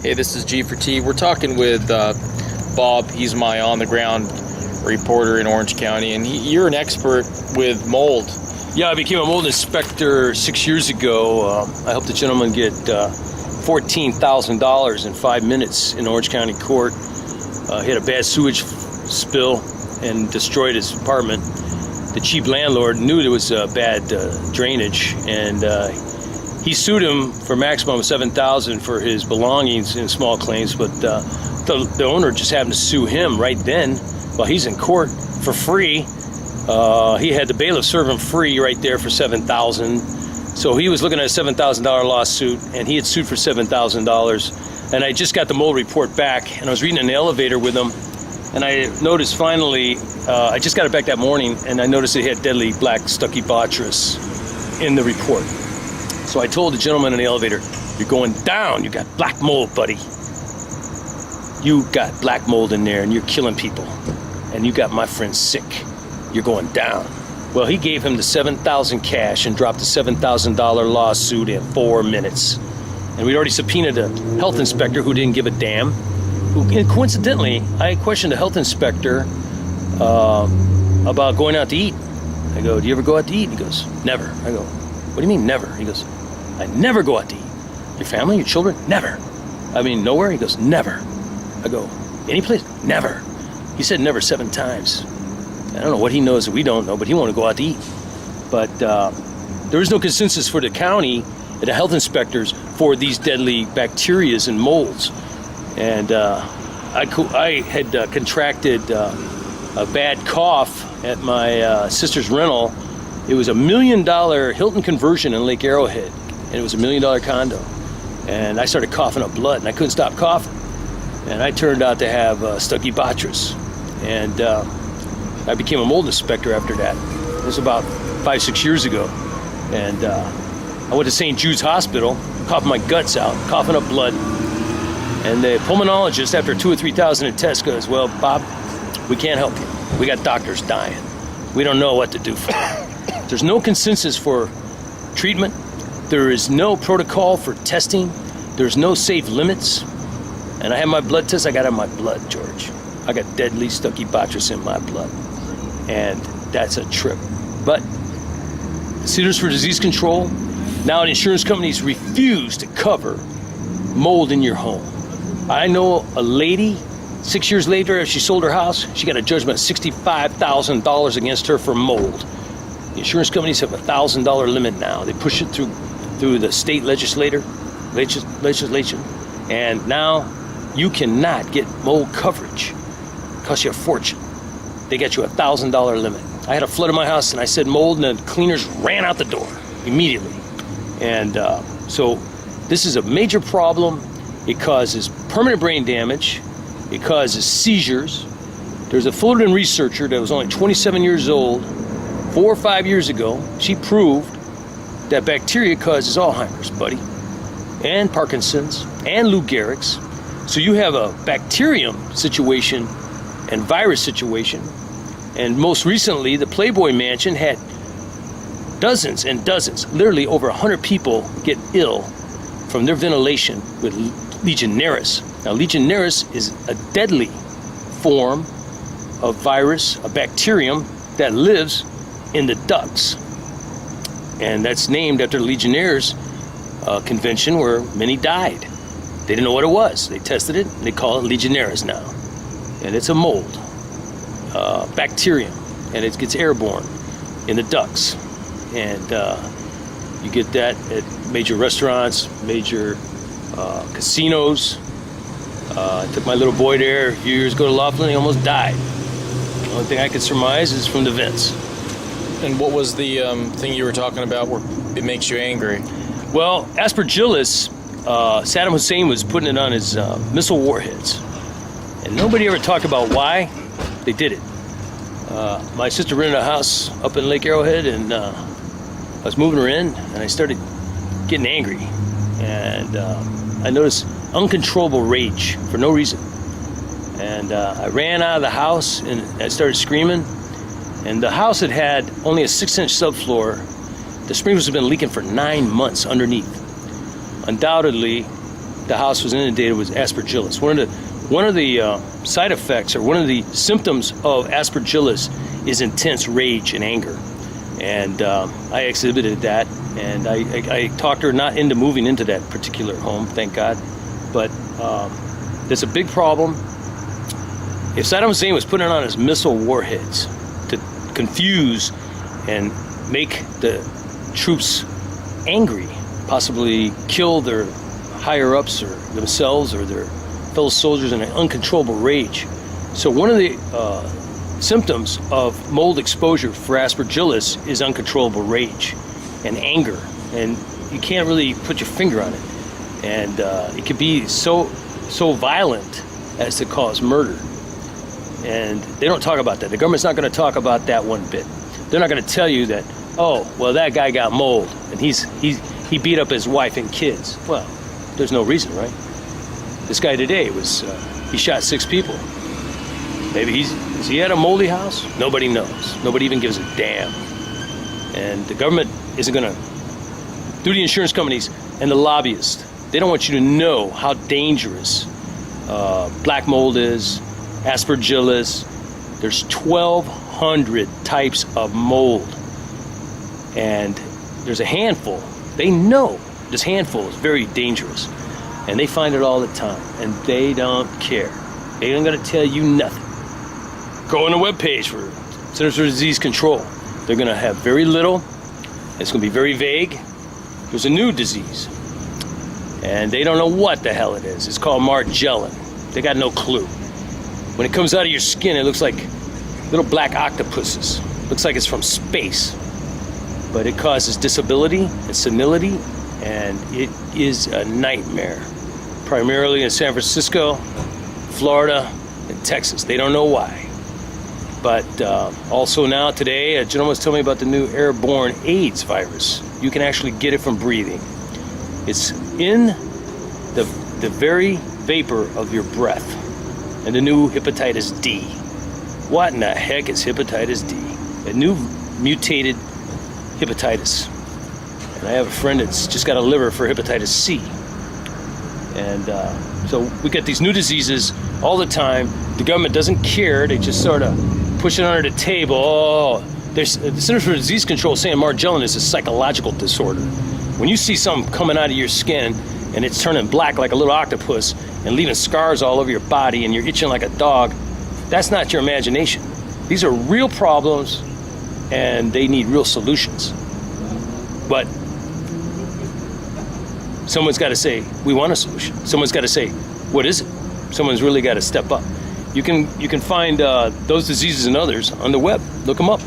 Hey, this is G for T. We're talking with Bob. He's my on-the-ground reporter in Orange County, and you're an expert with mold. Yeah, I became a mold inspector 6 years ago. I helped a gentleman get $14,000 in 5 minutes in Orange County Court. He had a bad sewage spill and destroyed his apartment. The cheap landlord knew there was bad drainage, and he sued him for a maximum of $7,000 for his belongings in small claims, but the owner just happened to sue him right then while he's in court for free. He had the bailiff serve him free right there for $7,000. So he was looking at a $7,000 lawsuit, and he had sued for $7,000. And I just got the mold report back, and I was reading in the elevator with him, and I noticed finally, I just got it back that morning, and I noticed it had deadly black Stachybotrys in the report. So I told the gentleman in the elevator, "You're going down. You got black mold, buddy. You got black mold in there, and you're killing people. And you got my friend sick. You're going down." Well, he gave him the $7,000 cash and dropped the $7,000 lawsuit in 4 minutes. And we'd already subpoenaed a health inspector who didn't give a damn. And coincidentally, I questioned a health inspector about going out to eat. I go, "Do you ever go out to eat?" He goes, "Never." I go, "What do you mean, never?" He goes, "I never go out to eat." "Your family, your children?" "Never." "I mean, nowhere?" He goes, "Never." I go, "Any place?" "Never." He said never 7 times. I don't know what he knows that we don't know, but he wanted to go out to eat. But there is no consensus for the county and the health inspectors for these deadly bacterias and molds. And I had contracted a bad cough at my sister's rental. It was $1 million Hilton conversion in Lake Arrowhead, and it was $1 million condo. And I started coughing up blood, and I couldn't stop coughing. And I turned out to have Stachybotrys. And I became a mold inspector after that. It was about 5-6 years ago. And I went to St. Jude's Hospital, coughing my guts out, coughing up blood. And the pulmonologist, after 2,000 or 3,000 tests, goes, "Well, Bob, we can't help you. We got doctors dying. We don't know what to do for you." There's no consensus for treatment. There is no protocol for testing. There's no safe limits. And I have my blood test. I got it in my blood, George. I got deadly Stachybotrys in my blood. And that's a trip. But the Centers for Disease Control, now insurance companies refuse to cover mold in your home. I know a lady, 6 years later, after she sold her house, she got a judgment of $65,000 against her for mold. The insurance companies have a $1,000 limit now. They push it through the state legislation, and now you cannot get mold coverage. It costs you a fortune. They got you a $1,000 limit. I had a flood in my house, and I said mold, and the cleaners ran out the door immediately. And so this is a major problem. It causes permanent brain damage. It causes seizures. There's a Fullerton researcher that was only 27 years old 4 or 5 years ago. She proved that bacteria causes Alzheimer's, buddy, and Parkinson's, and Lou Gehrig's. So you have a bacterium situation and virus situation. And most recently, the Playboy Mansion had dozens and dozens, literally over 100 people get ill from their ventilation with Legionnaires. Now, Legionnaires is a deadly form of virus, a bacterium that lives in the ducts. And that's named after the Legionnaires convention where many died. They didn't know what it was. They tested it, and they call it Legionnaires now. And it's a mold, bacterium, and it gets airborne in the ducts. And you get that at major restaurants, major casinos. I took my little boy there a few years ago to Laughlin. He almost died. The only thing I could surmise is from the vents. And what was the thing you were talking about where it makes you angry? Well, aspergillus, Saddam Hussein was putting it on his missile warheads. And nobody ever talked about why they did it. My sister rented a house up in Lake Arrowhead, and I was moving her in, and I started getting angry. And I noticed uncontrollable rage for no reason. And I ran out of the house, and I started screaming. And the house had only a 6-inch subfloor. The sprinklers have been leaking for 9 months underneath. Undoubtedly, the house was inundated with aspergillus. One of the side effects, or one of the symptoms of aspergillus, is intense rage and anger. And I exhibited that, and I talked her not into moving into that particular home, thank God. But there's a big problem. If Saddam Hussein was putting on his missile warheads to confuse and make the troops angry, possibly kill their higher-ups or themselves or their fellow soldiers in an uncontrollable rage. So one of the symptoms of mold exposure for aspergillus is uncontrollable rage and anger, and you can't really put your finger on it. And it can be so violent as to cause murder. And they don't talk about that. The government's not going to talk about that one bit. They're not going to tell you that, oh, well, that guy got mold and he beat up his wife and kids. Well, there's no reason, right? This guy today he shot 6 people. Maybe is he at a moldy house? Nobody knows. Nobody even gives a damn. And the government isn't going to, through the insurance companies and the lobbyists, they don't want you to know how dangerous black mold is, aspergillus. There's 1,200 types of mold. And there's a handful. They know this handful is very dangerous. And they find it all the time. And they don't care. They ain't going to tell you nothing. Go on the webpage for Centers for Disease Control. They're going to have very little. It's going to be very vague. There's a new disease. And they don't know what the hell it is. It's called Margellin. They got no clue. When it comes out of your skin, it looks like little black octopuses. Looks like it's from space. But it causes disability and senility, and it is a nightmare. Primarily in San Francisco, Florida, and Texas. They don't know why. But also now today, a gentleman was telling me about the new airborne AIDS virus. You can actually get it from breathing. It's in the very vapor of your breath. And the new hepatitis D. What in the heck is hepatitis D? A new mutated hepatitis. And I have a friend that's just got a liver for hepatitis C. And so we get these new diseases all the time. The government doesn't care. They just sort of push it under the table. Oh, the Centers for Disease Control is saying Margellin is a psychological disorder. When you see something coming out of your skin and it's turning black like a little octopus and leaving scars all over your body and you're itching like a dog, that's not your imagination. These are real problems and they need real solutions. But someone's got to say, we want a solution. Someone's got to say, what is it? Someone's really got to step up. You can find those diseases and others on the web. Look them up.